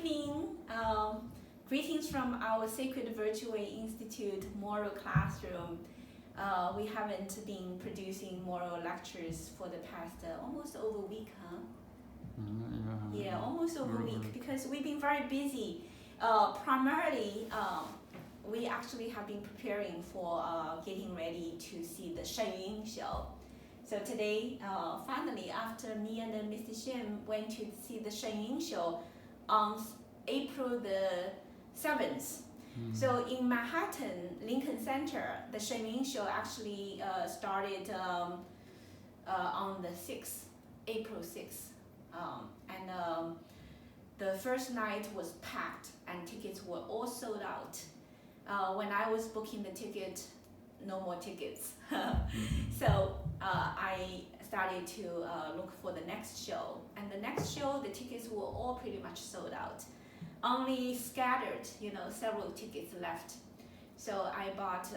evening. Greetings from our Sacred Virtual Institute Moral Classroom. We haven't been producing moral lectures for the past almost over a week, huh? Yeah, almost over a week because we've been very busy. Primarily, we actually have been preparing for getting ready to see the Shen Yun Show. So today, finally, after me and Mr. Shen went to see the Shen Yun Show on April the 7th. So in Manhattan, Lincoln Center, the Shen Yun Show actually started on the 6th, April 6th. And the first night was packed and tickets were all sold out. When I was booking the ticket, no more tickets. So I started to look for the next show. And the next show, the tickets were all pretty much sold out. Only scattered, several tickets left. So I bought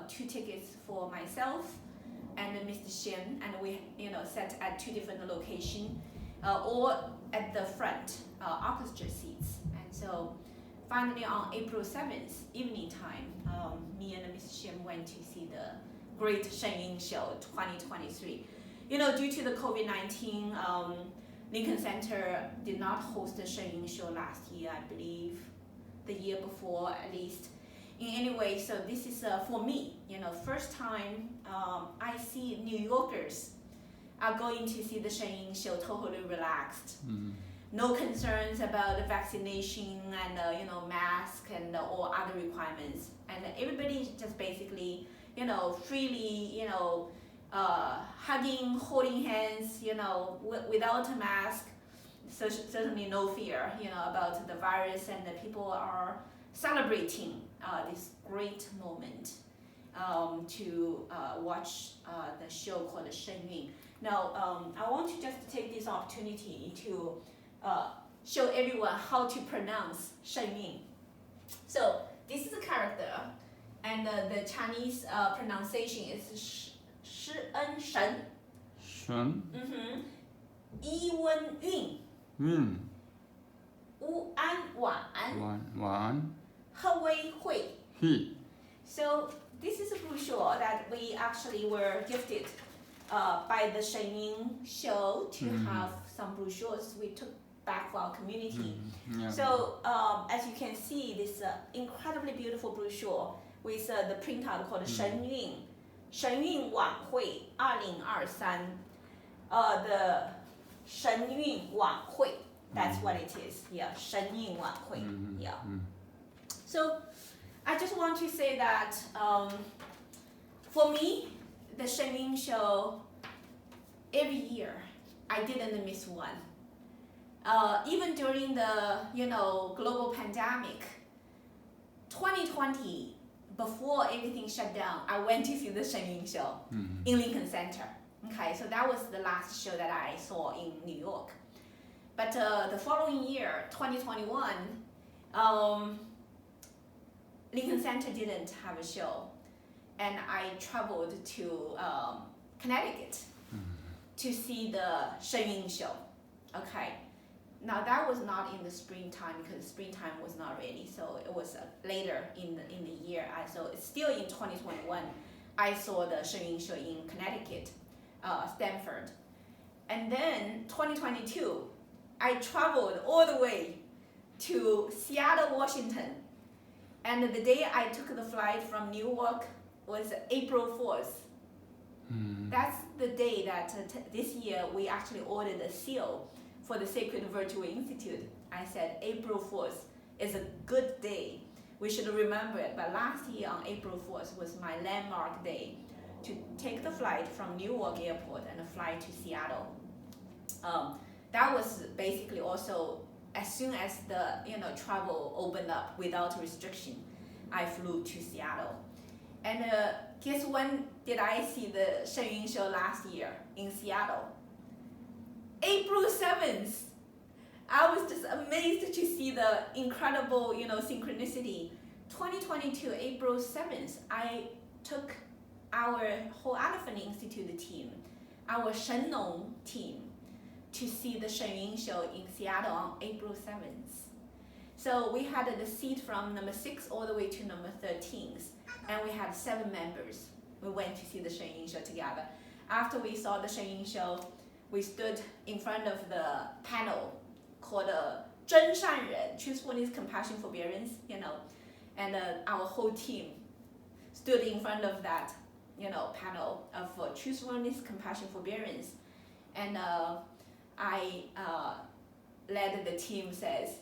2 tickets for myself and Mr. Shen, and we, sat at 2 different locations, all at the front, orchestra seats. And so finally on April 7th, evening time, me and Mr. Shen went to see the Great Shen Yun Show 2023. Due to the COVID-19, Lincoln Center did not host the Shen Yun Show last year, I believe, the year before at least. In any way, so this is for me, first time I see New Yorkers are going to see the Shen Yun Show totally relaxed. No concerns about the vaccination and mask and all other requirements, and everybody just basically freely hugging, holding hands, without a mask. So certainly no fear about the virus, and the people are celebrating this great moment to watch the show called Shen Yun. Now I want to just take this opportunity to show everyone how to pronounce Shen Yun. So this is a character, and the Chinese pronunciation is Shi En Shen. Shen. Yi Wen Yun. Yun. Wu An Wan. Wan. He Wei Hui. He. So this is a brochure that we actually were gifted by the Shen Yun Show to have some brochures we took back for our community. Yeah. So as you can see, this incredibly beautiful brochure with the printout called Shen Yun晚会2023. The Shen Yun 晚会, that's what it is. Yeah, Shen Yun 晚会. Yeah. So I just want to say that for me, the Shen Yun Show, every year I didn't miss one. Even during the global pandemic, 2020, before everything shut down, I went to see the Shen Yun Show in Lincoln Center. Okay, so that was the last show that I saw in New York. But the following year, 2021, Lincoln Center didn't have a show, and I traveled to Connecticut to see the Shen Yun Show. Okay. Now that was not in the springtime because springtime was not ready, so it was later in the year. So it's still in 2021. I saw the Shen Yun Show in Connecticut, Stamford, and then 2022, I traveled all the way to Seattle, Washington, and the day I took the flight from New York was April 4th. That's the day that this year we actually ordered a seal for the Sacred Virtual Institute. I said April 4th is a good day. We should remember it. But last year on April 4th was my landmark day to take the flight from New York Airport and fly to Seattle. That was basically also as soon as the travel opened up without restriction, I flew to Seattle. And guess when did I see the Shen Yun Show last year in Seattle? April 7th. I was just amazed to see the incredible, synchronicity. 2022, April 7th, I took our whole Elephant Institute team, our Shen Nong team, to see the Shen Yun Show in Seattle on April 7th. So we had the seat from number 6 all the way to number 13, and we had 7 members. We went to see the Shen Yun Show together. After we saw the Shen Yun Show, we stood in front of the panel called 真善人, truthfulness, compassion, forbearance, and our whole team stood in front of that, panel of truthfulness, compassion, forbearance, and I led the team says,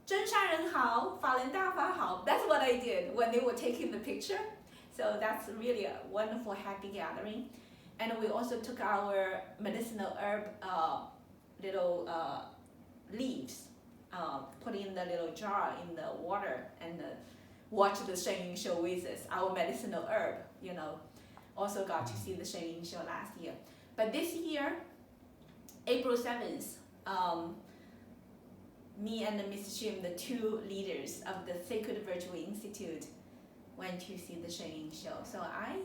真善人好, 法轮大法好. That's what I did when they were taking the picture. So that's really a wonderful, happy gathering. And we also took our medicinal herb little leaves, put in the little jar in the water, and watch the Shen Yun Show with us. Our medicinal herb, also got to see the Shen Yun Show last year. But this year, April 7th, me and Ms. Shim, the 2 leaders of the Sacred Virtual Institute, went to see the Shen Yun Show. So I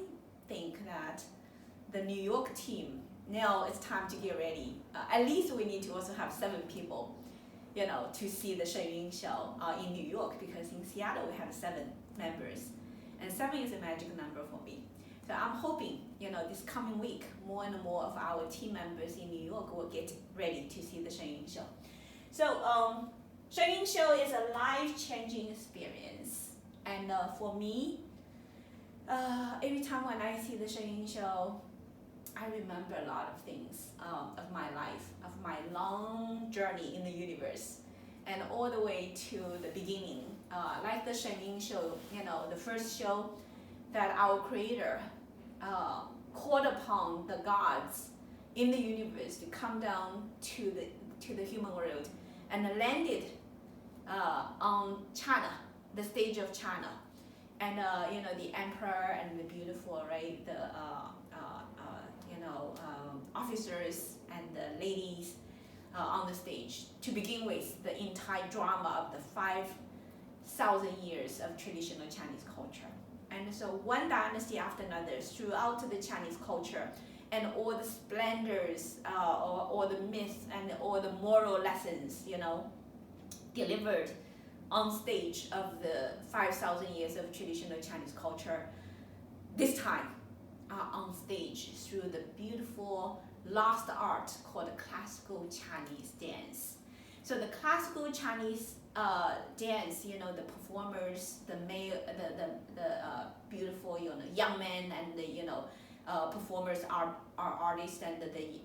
think that the New York team, now it's time to get ready. At least we need to also have 7 people, to see the Shen Yun Show in New York, because in Seattle we have 7 members, and 7 is a magic number for me. So I'm hoping, this coming week, more and more of our team members in New York will get ready to see the Shen Yun Show. So Shen Yun Show is a life-changing experience, and for me, every time when I see the Shen Yun Show, I remember a lot of things of my life, of my long journey in the universe, and all the way to the beginning. Like the Shen Yun Show, the first show that our Creator called upon the gods in the universe to come down to the human world, and landed on China, the stage of China, and the emperor and the beautiful, right, the officers and the ladies on the stage, to begin with the entire drama of the 5,000 years of traditional Chinese culture. And so one dynasty after another throughout the Chinese culture, and all the splendors, all the myths and all the moral lessons, delivered on stage of the 5,000 years of traditional Chinese culture, this time on stage through the beautiful lost art called classical Chinese dance. So the classical Chinese dance, the performers, the beautiful, young men, and the performers are artists, and the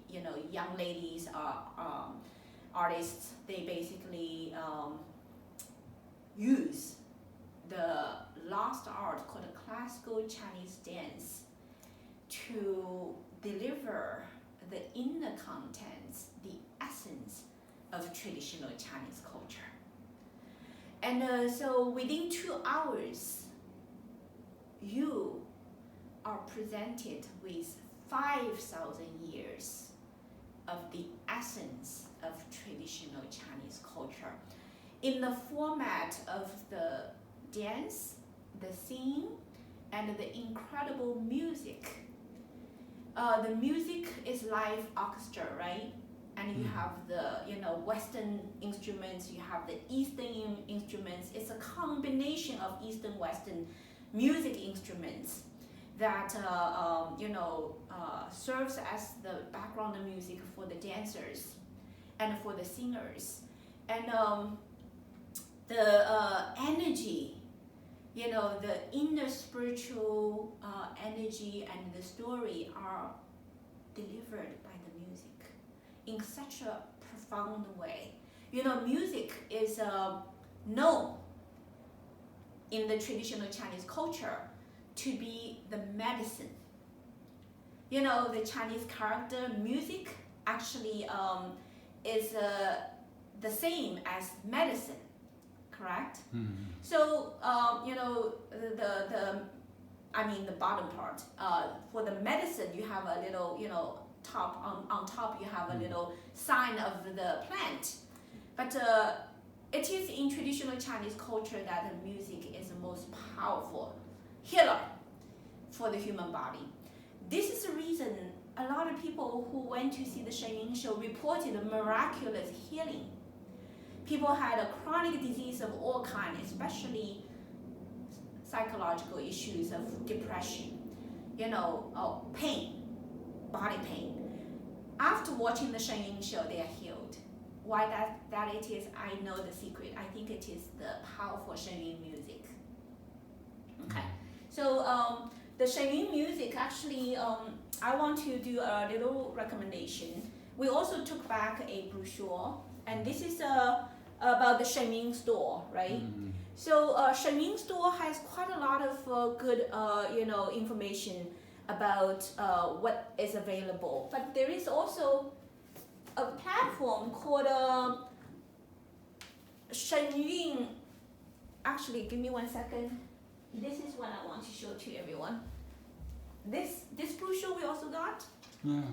young ladies are artists. They basically use the lost art called classical Chinese dance to deliver the inner contents, the essence of traditional Chinese culture. And so within 2 hours, you are presented with 5,000 years of the essence of traditional Chinese culture in the format of the dance, the theme, and the incredible music. The music is live orchestra, right? And you have the Western instruments, you have the Eastern instruments. It's a combination of Eastern Western music instruments that serves as the background music for the dancers and for the singers. And the energy, the inner spiritual energy and the story are delivered by the music in such a profound way. Music is known in the traditional Chinese culture to be the medicine. The Chinese character music actually is the same as medicine, correct? Mm-hmm. So the bottom part, for the medicine you have a little top on top you have a little sign of the plant, but it is in traditional Chinese culture that the music is the most powerful healer for the human body. This is the reason a lot of people who went to see the Shen Yun Show reported a miraculous healing. People had a chronic disease of all kinds, especially psychological issues of depression, pain, body pain. After watching the Shen Yun Show, they are healed. Why that it is, I know the secret. I think it is the powerful Shen Yun music. Okay, so the Shen Yun music, actually, I want to do a little recommendation. We also took back a brochure, and this is about the Shen Yun store, right? So Shen Yun store has quite a lot of good, information about what is available. But there is also a platform called Shen Yun. Actually, give me 1 second. This is what I want to show to everyone. This brochure we also got.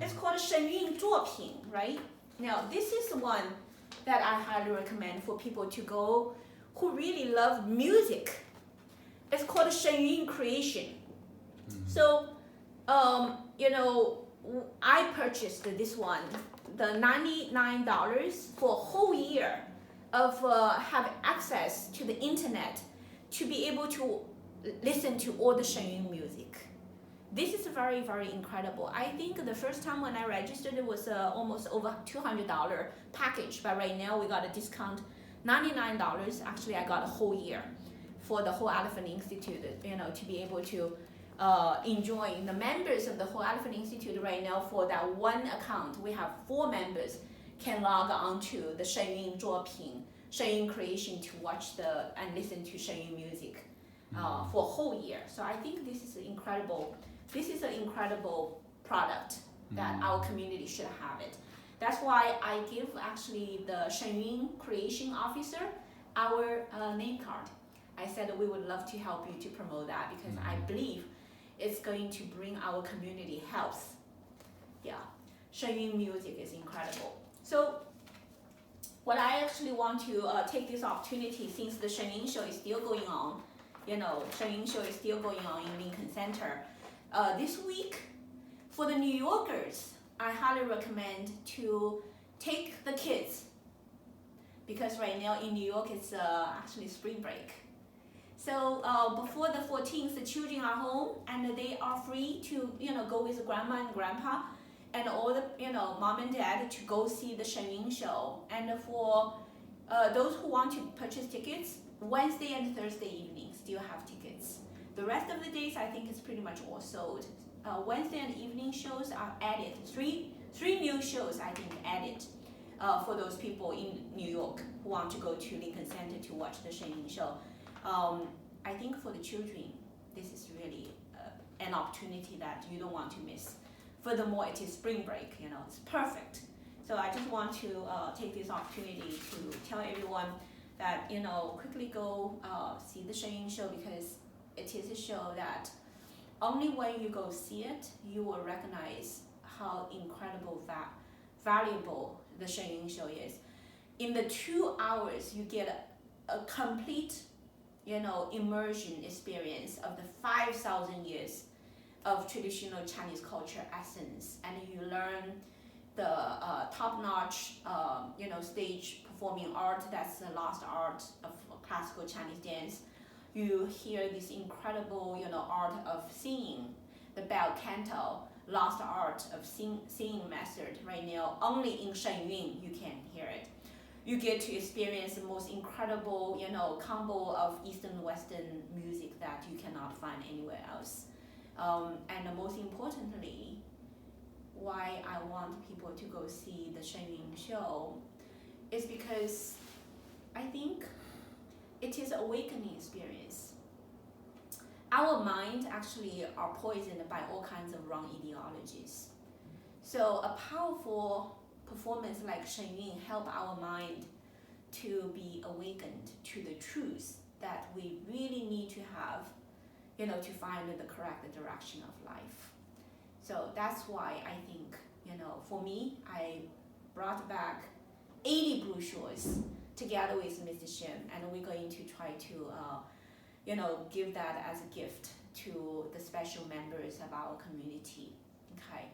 It's called Shen Yun 作品, right? Now this is the one that I highly recommend for people to go who really love music. It's called Shen Yun Creation. So, I purchased this one, the $99 for a whole year of have access to the internet to be able to listen to all the Shen Yun music. This is very, very incredible. I think the first time when I registered it was almost over $200 package, but right now we got a discount, $99. Actually, I got a whole year for the Whole Elephant Institute, to be able to enjoy. The members of the Whole Elephant Institute right now, for that one account, we have 4 members can log on to the Shen Yun 作品, Shen Yun Creation, to watch and listen to Shen Yun music for a whole year. So I think this is incredible. This is an incredible product that our community should have it. That's why I give actually the Shen Yun Creation Officer our name card. I said we would love to help you to promote that because I believe it's going to bring our community health. Yeah, Shen Yun music is incredible. So what I actually want to take this opportunity, since the Shen Yun Show is still going on, Shen Yun Show is still going on in Lincoln Center. This week, for the New Yorkers, I highly recommend to take the kids, because right now in New York it's actually spring break. So before the 14th, the children are home and they are free to go with grandma and grandpa and all the mom and dad to go see the Shen Yun Show. And for those who want to purchase tickets, Wednesday and Thursday evening still have tickets. The rest of the days, I think, it's pretty much all sold. Wednesday and evening shows are added. Three new shows, I think, added for those people in New York who want to go to Lincoln Center to watch the Shen Yun Show. I think for the children, this is really an opportunity that you don't want to miss. Furthermore, it is spring break, it's perfect. So I just want to take this opportunity to tell everyone that, quickly go see the Shen Yun Show, because it is a show that only when you go see it, you will recognize how incredible, valuable the Shen Yun Show is. In the 2 hours, you get a complete, immersion experience of the 5,000 years of traditional Chinese culture essence, and you learn the top-notch, stage performing art. That's the lost art of classical Chinese dance. You hear this incredible, art of singing, the bell canto, lost art of singing method. Right now, only in Shen Yun you can hear it. You get to experience the most incredible, combo of Eastern and Western music that you cannot find anywhere else. And most importantly, why I want people to go see the Shen Yun Show is because I think it is an awakening experience. Our mind actually are poisoned by all kinds of wrong ideologies. So a powerful performance like Shen Yun help our mind to be awakened to the truth that we really need to have, to find the correct direction of life. So that's why I think, for me, I brought back 80 brochures together with Mr. Shen, and we're going to try to, give that as a gift to the special members of our community. Okay,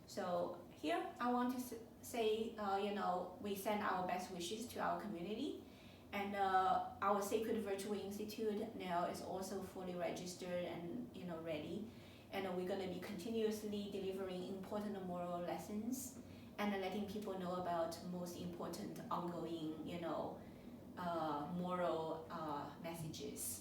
so here I want to say, we send our best wishes to our community, our Sacred Virtual Institute now is also fully registered and ready, and we're going to be continuously delivering important moral lessons and letting people know about most important ongoing moral messages.